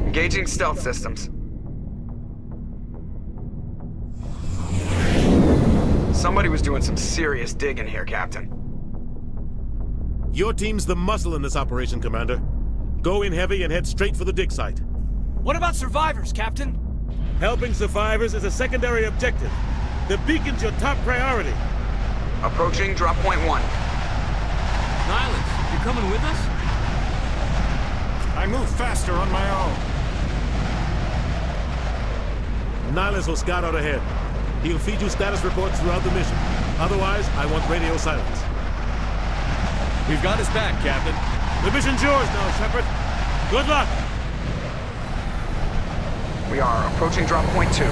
Engaging stealth systems. Somebody was doing some serious digging here, Captain. Your team's the muscle in this operation, Commander. Go in heavy and head straight for the dig site. What about survivors, Captain? Helping survivors is a secondary objective. The beacon's your top priority. Approaching drop point 1. Nihilus, you coming with us? I move faster on my own. Nihilus will scout out ahead. He'll feed you status reports throughout the mission. Otherwise, I want radio silence. We've got his back, Captain. The mission's yours now, Shepard. Good luck! We are approaching drop point 2.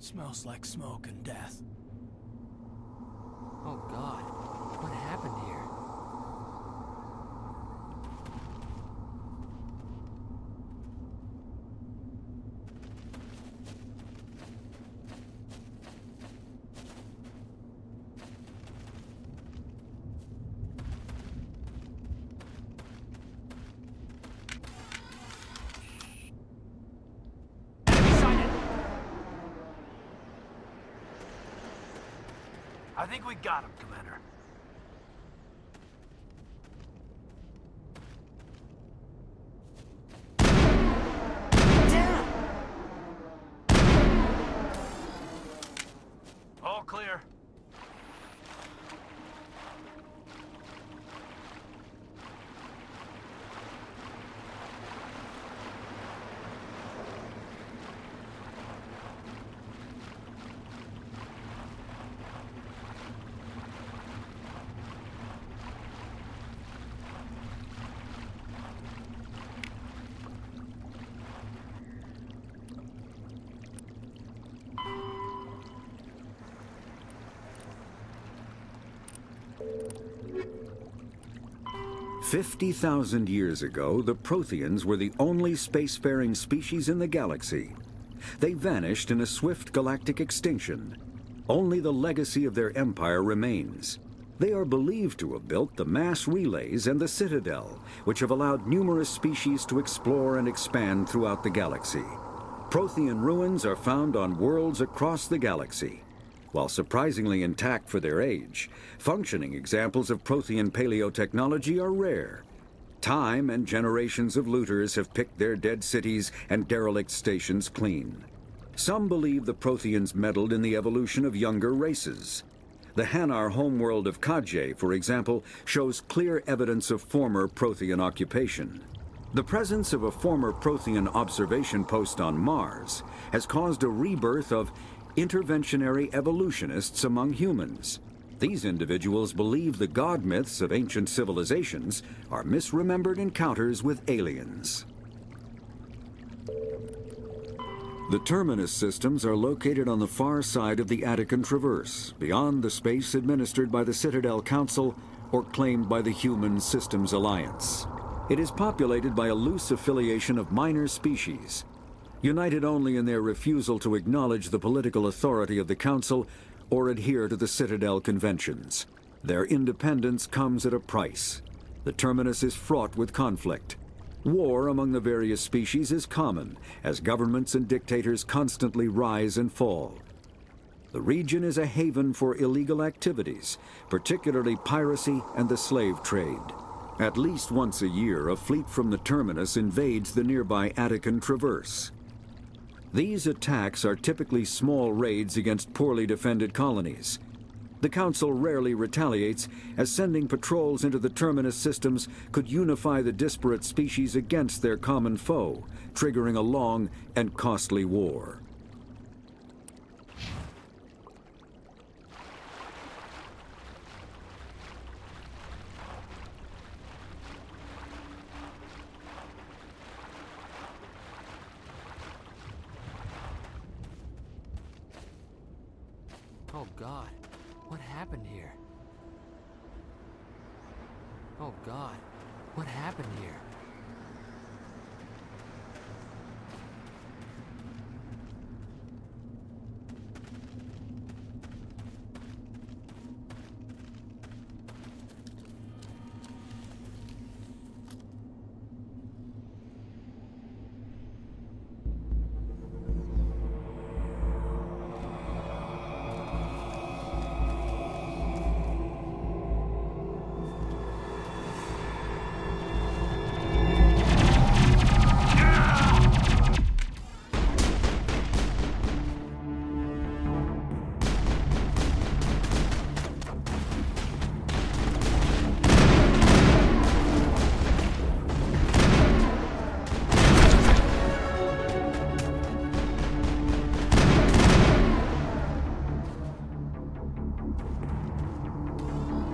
Smells like smoke and death. Oh God, what happened here? I think we got him, Commander. Damn! All clear. "50,000 years ago, the Protheans were the only spacefaring species in the galaxy. They vanished in a swift galactic extinction. Only the legacy of their empire remains. They are believed to have built the mass relays and the Citadel, which have allowed numerous species to explore and expand throughout the galaxy. Prothean ruins are found on worlds across the galaxy. While surprisingly intact for their age, functioning examples of Prothean paleotechnology are rare. Time and generations of looters have picked their dead cities and derelict stations clean. Some believe the Protheans meddled in the evolution of younger races. The Hanar homeworld of Kajay, for example, shows clear evidence of former Prothean occupation. The presence of a former Prothean observation post on Mars has caused a rebirth of interventionary evolutionists among humans. These individuals believe the god myths of ancient civilizations are misremembered encounters with aliens. The terminus systems are located on the far side of the Attican Traverse, beyond the space administered by the Citadel Council or claimed by the Human Systems Alliance. It is populated by a loose affiliation of minor species, united only in their refusal to acknowledge the political authority of the Council or adhere to the Citadel conventions. Their independence comes at a price. The terminus is fraught with conflict. War among the various species is common, as governments and dictators constantly rise and fall. The region is a haven for illegal activities, particularly piracy and the slave trade. At least once a year, a fleet from the terminus invades the nearby Attican Traverse. These attacks are typically small raids against poorly defended colonies. The Council rarely retaliates, as sending patrols into the terminus systems could unify the disparate species against their common foe, triggering a long and costly war. Oh God, what happened here? Oh God, what happened here?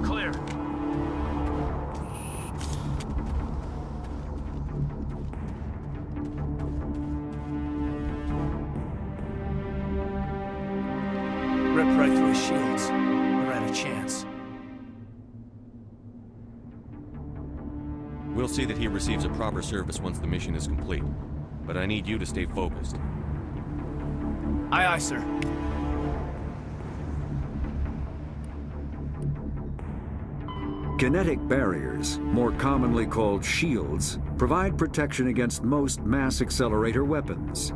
Clear. Ripped right through his shields. Never had a chance. We'll see that he receives a proper service once the mission is complete. But I need you to stay focused. Aye, aye, sir. Kinetic barriers, more commonly called shields, provide protection against most mass accelerator weapons.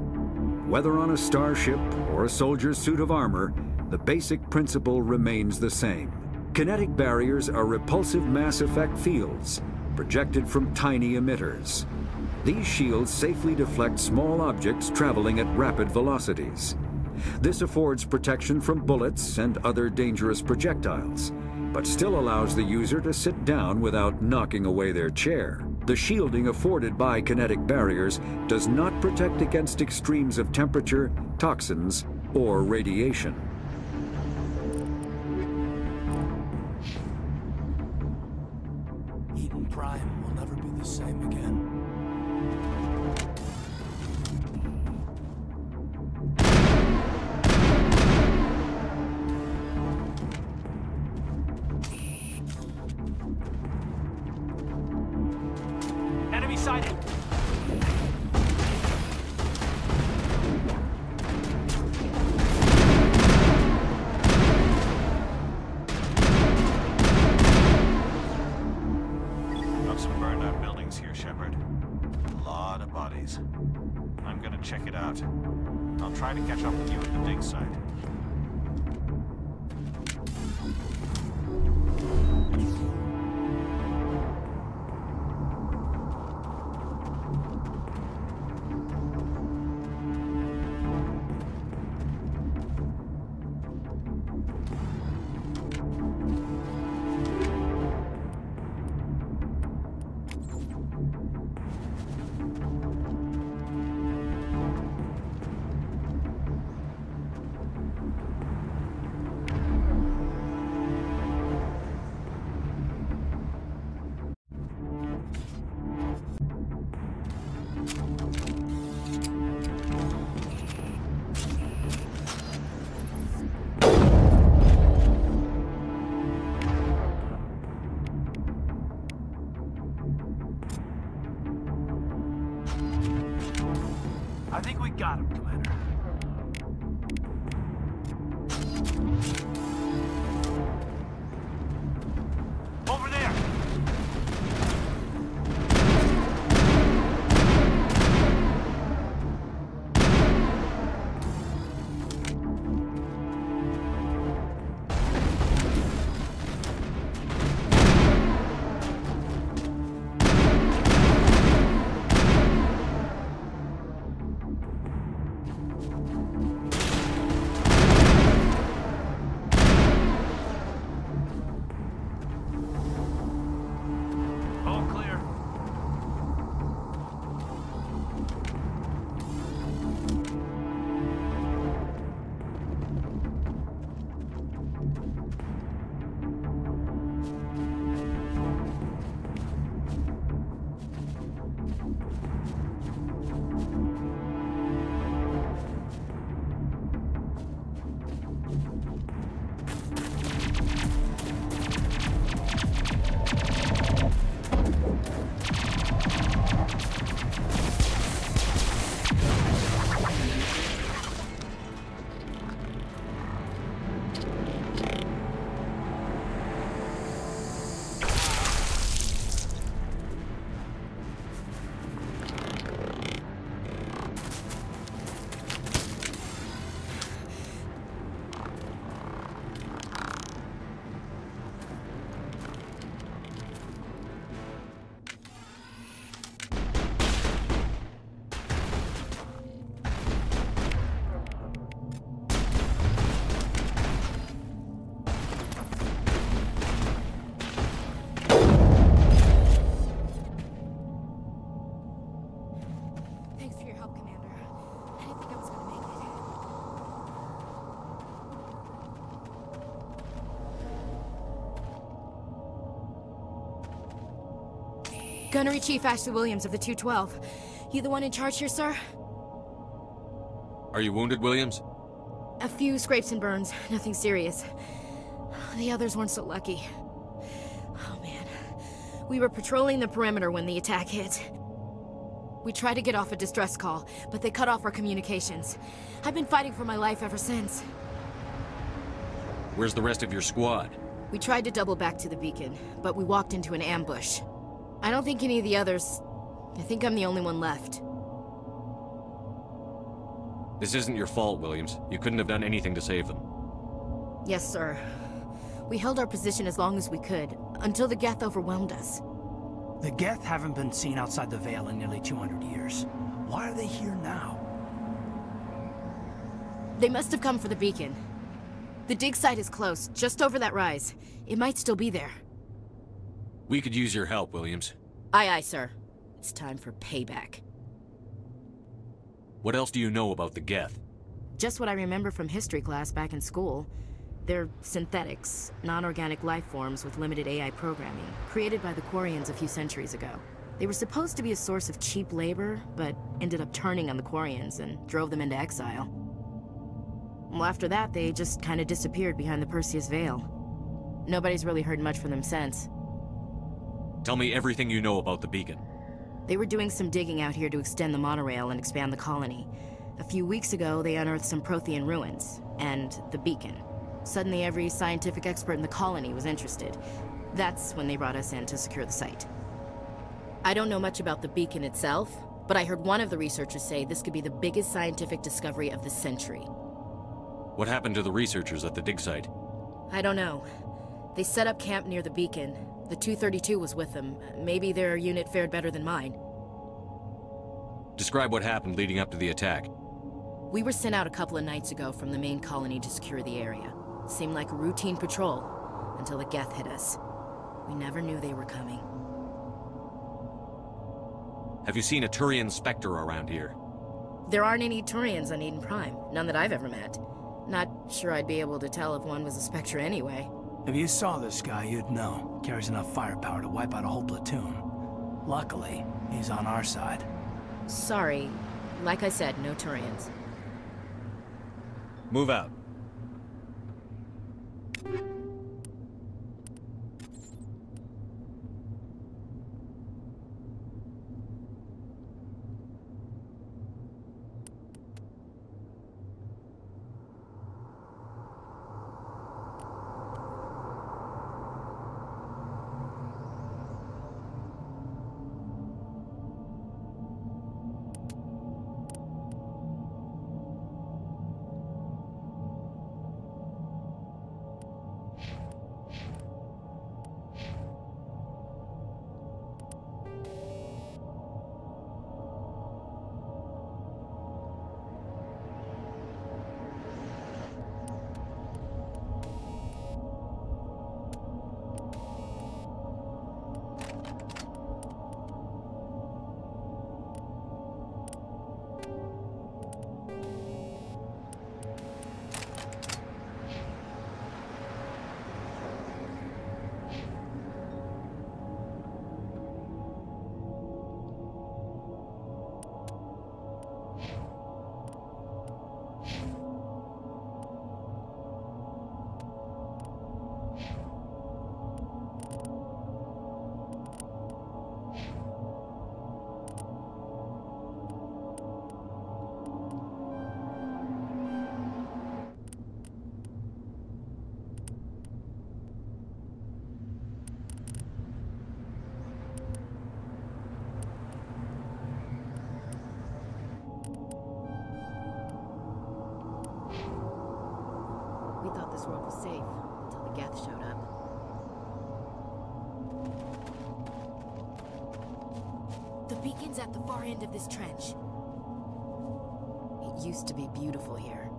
Whether on a starship or a soldier's suit of armor, the basic principle remains the same. Kinetic barriers are repulsive mass effect fields, projected from tiny emitters. These shields safely deflect small objects traveling at rapid velocities. This affords protection from bullets and other dangerous projectiles, but still allows the user to sit down without knocking away their chair. The shielding afforded by kinetic barriers does not protect against extremes of temperature, toxins, or radiation. Eden Prime will never be the same again. Enemy sighted! Got some burned out buildings here, Shepard. A lot of bodies. I'm gonna check it out. I'll try to catch up with you at the dig site. I think we got him, Commander. Over there! Gunnery Chief Ashley Williams of the 212. You the one in charge here, sir? Are you wounded, Williams? A few scrapes and burns, nothing serious. The others weren't so lucky. Oh man. We were patrolling the perimeter when the attack hit. We tried to get off a distress call, but they cut off our communications. I've been fighting for my life ever since. Where's the rest of your squad? We tried to double back to the beacon, but we walked into an ambush. I don't think any of the others... I think I'm the only one left. This isn't your fault, Williams. You couldn't have done anything to save them. Yes, sir. We held our position as long as we could, until the Geth overwhelmed us. The Geth haven't been seen outside the Veil in nearly 200 years. Why are they here now? They must have come for the beacon. The dig site is close, just over that rise. It might still be there. We could use your help, Williams. Aye, aye, sir. It's time for payback. What else do you know about the Geth? Just what I remember from history class back in school. They're synthetics, non-organic life forms with limited AI programming, created by the Quarians a few centuries ago. They were supposed to be a source of cheap labor, but ended up turning on the Quarians and drove them into exile. Well, after that, they just kind of disappeared behind the Perseus Veil. Nobody's really heard much from them since. Tell me everything you know about the beacon. They were doing some digging out here to extend the monorail and expand the colony. A few weeks ago, they unearthed some Prothean ruins, and the beacon. Suddenly, every scientific expert in the colony was interested. That's when they brought us in to secure the site. I don't know much about the beacon itself, but I heard one of the researchers say this could be the biggest scientific discovery of the century. What happened to the researchers at the dig site? I don't know. They set up camp near the beacon. The 232 was with them. Maybe their unit fared better than mine. Describe what happened leading up to the attack. We were sent out a couple of nights ago from the main colony to secure the area. Seemed like a routine patrol, until the Geth hit us. We never knew they were coming. Have you seen a Turian Spectre around here? There aren't any Turians on Eden Prime. None that I've ever met. Not sure I'd be able to tell if one was a Spectre anyway. If you saw this guy, you'd know. Carries enough firepower to wipe out a whole platoon. Luckily, he's on our side. Sorry. Like I said, no Turians. Move out. We thought this road was safe, until the Geth showed up. The beacon's at the far end of this trench. It used to be beautiful here.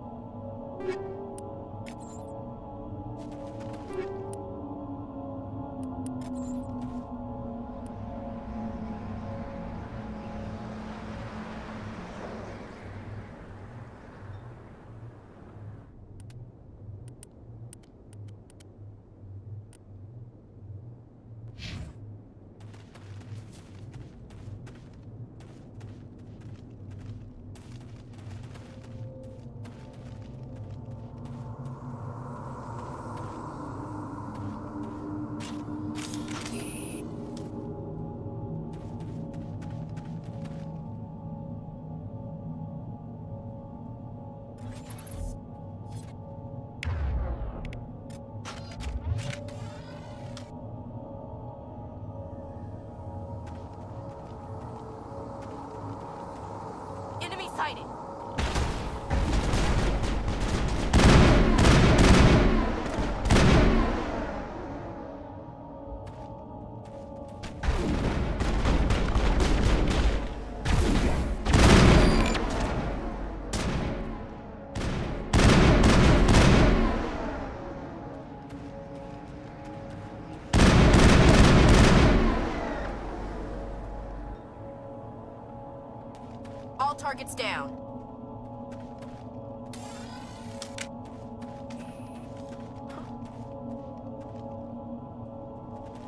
targets down.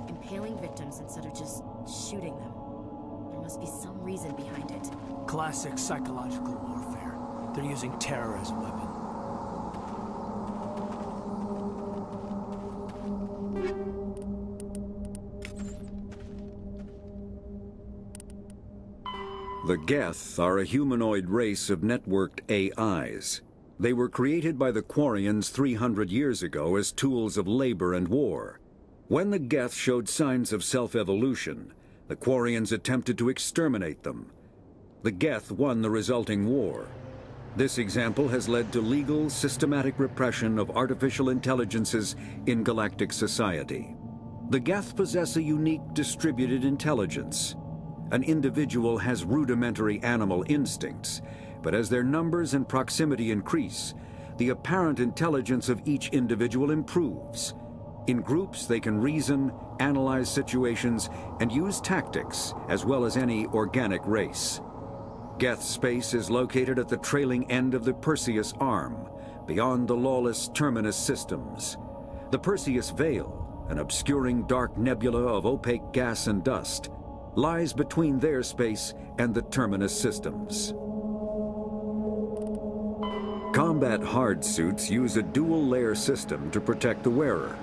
Impaling victims instead of just shooting them. There must be some reason behind it. Classic psychological warfare. They're using terror as a weapon. The Geth are a humanoid race of networked AIs. They were created by the Quarians 300 years ago as tools of labor and war. When the Geth showed signs of self-evolution, the Quarians attempted to exterminate them. The Geth won the resulting war. This example has led to legal, systematic repression of artificial intelligences in galactic society. The Geth possess a unique distributed intelligence. An individual has rudimentary animal instincts, but as their numbers and proximity increase, the apparent intelligence of each individual improves. In groups, they can reason, analyze situations, and use tactics, as well as any organic race. Geth space is located at the trailing end of the Perseus Arm, beyond the lawless Terminus systems. The Perseus Veil, an obscuring dark nebula of opaque gas and dust, lies between their space and the Terminus systems. Combat hard suits use a dual-layer system to protect the wearer.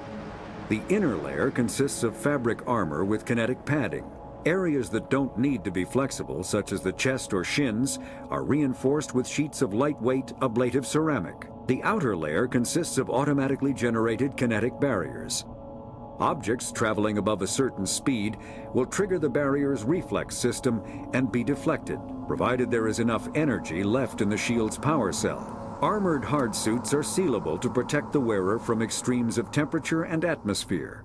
The inner layer consists of fabric armor with kinetic padding. Areas that don't need to be flexible, such as the chest or shins, are reinforced with sheets of lightweight, ablative ceramic. The outer layer consists of automatically generated kinetic barriers. Objects traveling above a certain speed will trigger the barrier's reflex system and be deflected, provided there is enough energy left in the shield's power cell. Armored hard suits are sealable to protect the wearer from extremes of temperature and atmosphere.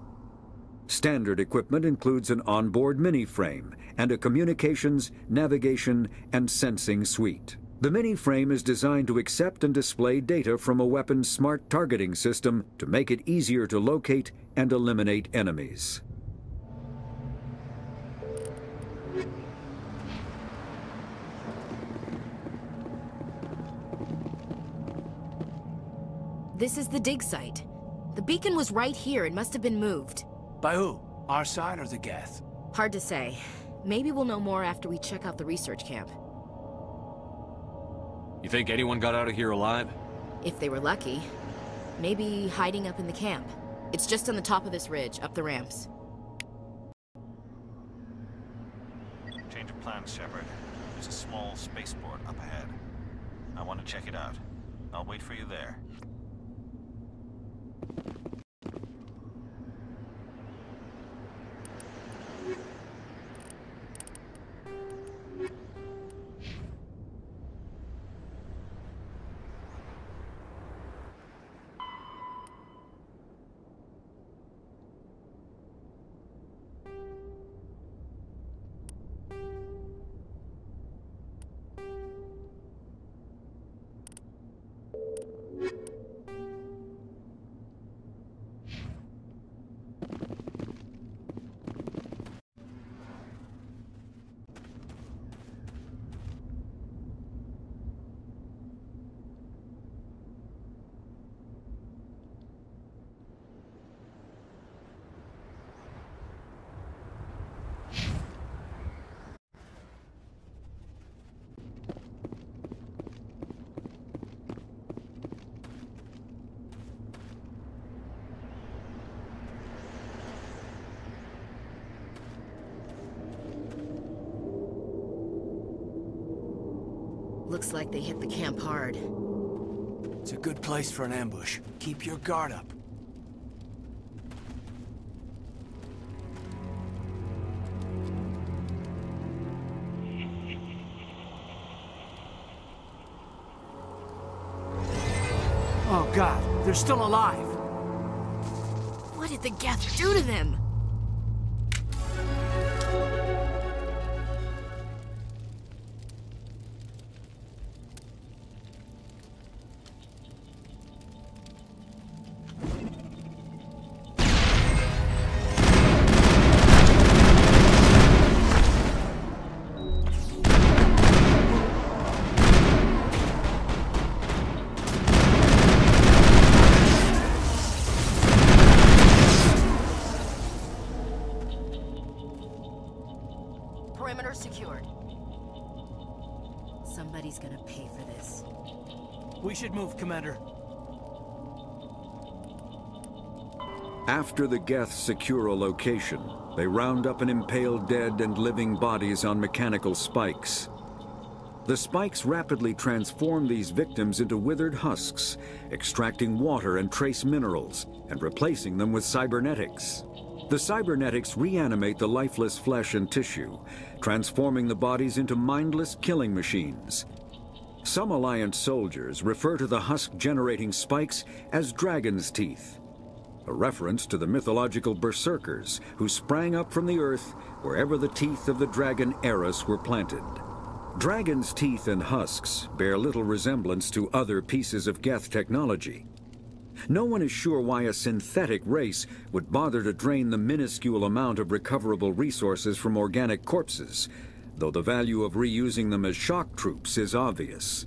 Standard equipment includes an onboard mini-frame and a communications, navigation, and sensing suite. The mini-frame is designed to accept and display data from a weapon's smart targeting system to make it easier to locate and eliminate enemies. This is the dig site. The beacon was right here. It must have been moved. By who? Our side or the Geth? Hard to say. Maybe we'll know more after we check out the research camp. You think anyone got out of here alive? If they were lucky. Maybe hiding up in the camp. It's just on the top of this ridge, up the ramps. Change of plans, Shepard. There's a small spaceport up ahead. I want to check it out. I'll wait for you there. Looks like they hit the camp hard. It's a good place for an ambush. Keep your guard up. Oh God, they're still alive! What did the Geth do to them? secured. Somebody's gonna pay for this. We should move, Commander. After the Geth secure a location, they round up and impale dead and living bodies on mechanical spikes. The spikes rapidly transform these victims into withered husks, extracting water and trace minerals, and replacing them with cybernetics. The cybernetics reanimate the lifeless flesh and tissue, transforming the bodies into mindless killing machines. Some Alliance soldiers refer to the husk-generating spikes as dragon's teeth, a reference to the mythological berserkers who sprang up from the earth wherever the teeth of the dragon Eris were planted. Dragon's teeth and husks bear little resemblance to other pieces of Geth technology. No one is sure why a synthetic race would bother to drain the minuscule amount of recoverable resources from organic corpses, though the value of reusing them as shock troops is obvious.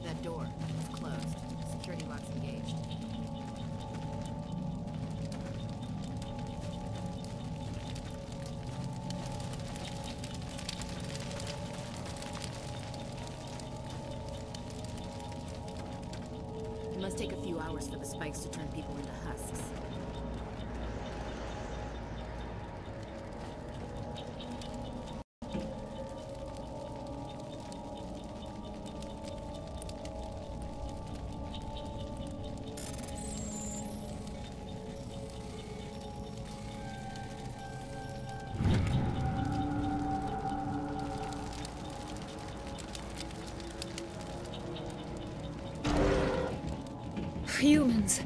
That door is closed. Security lock's engaged. It must take a few hours for the spikes to turn people into husks. Humans,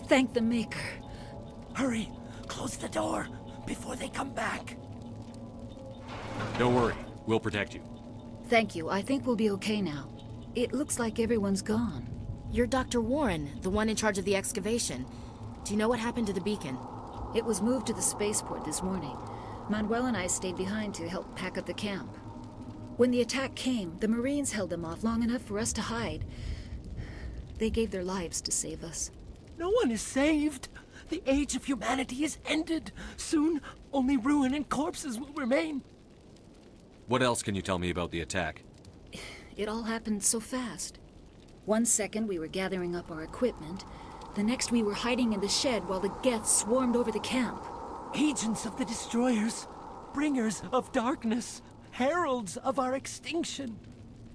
thank the Maker. Hurry! Close the door before they come back. Don't worry, we'll protect you. Thank you. I think we'll be okay now. It looks like everyone's gone. You're Dr. Warren, the one in charge of the excavation. Do you know what happened to the beacon? It was moved to the spaceport this morning. Manuel and I stayed behind to help pack up the camp. When the attack came, the Marines held them off long enough for us to hide. They gave their lives to save us. No one is saved. The age of humanity is ended. Soon, only ruin and corpses will remain. What else can you tell me about the attack? It all happened so fast. 1 second we were gathering up our equipment. The next we were hiding in the shed while the Geth swarmed over the camp. Agents of the destroyers, bringers of darkness, heralds of our extinction.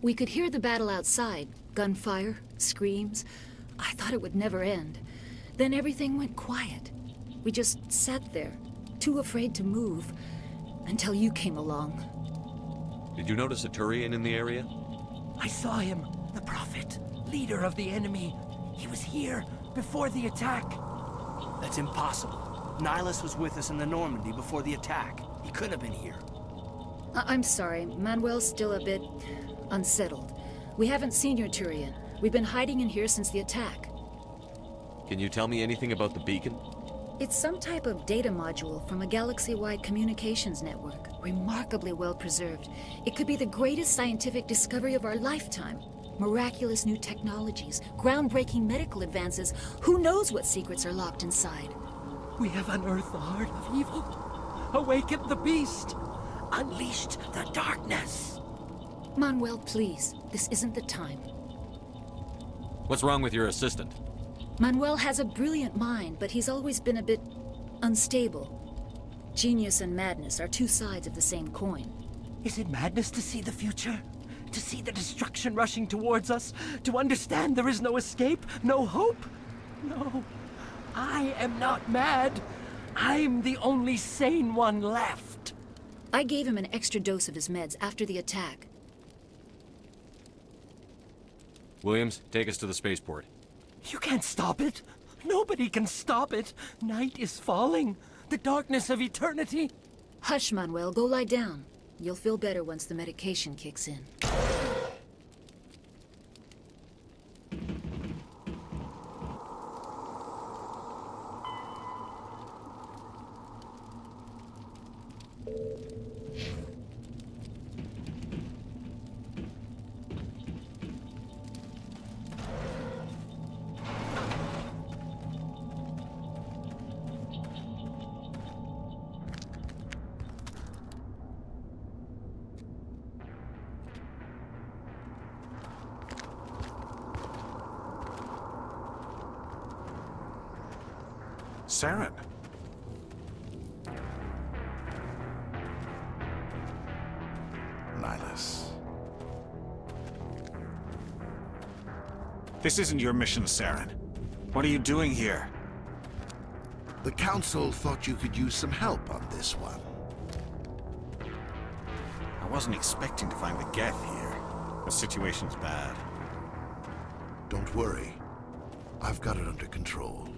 We could hear the battle outside. Gunfire, screams. I thought it would never end. Then everything went quiet. We just sat there, too afraid to move, until you came along. Did you notice a Turian in the area? I saw him, the Prophet, leader of the enemy. He was here before the attack. That's impossible. Nihilus was with us in the Normandy before the attack. He couldn't have been here. I'm sorry, Manuel's still a bit unsettled. We haven't seen your Turian. We've been hiding in here since the attack. Can you tell me anything about the beacon? It's some type of data module from a galaxy-wide communications network. Remarkably well preserved. It could be the greatest scientific discovery of our lifetime. Miraculous new technologies, groundbreaking medical advances. Who knows what secrets are locked inside? We have unearthed the heart of evil, awakened the beast, unleashed the darkness. Manuel, please. This isn't the time. What's wrong with your assistant? Manuel has a brilliant mind, but he's always been a bit unstable. Genius and madness are two sides of the same coin. Is it madness to see the future? To see the destruction rushing towards us? To understand there is no escape? No hope? No. I am not mad. I'm the only sane one left. I gave him an extra dose of his meds after the attack. Williams, take us to the spaceport. You can't stop it. Nobody can stop it. Night is falling. The darkness of eternity. Hush, Manuel. Go lie down. You'll feel better once the medication kicks in. Saren. Nihilus. This isn't your mission, Saren. What are you doing here? The Council thought you could use some help on this one. I wasn't expecting to find the Geth here. The situation's bad. Don't worry. I've got it under control.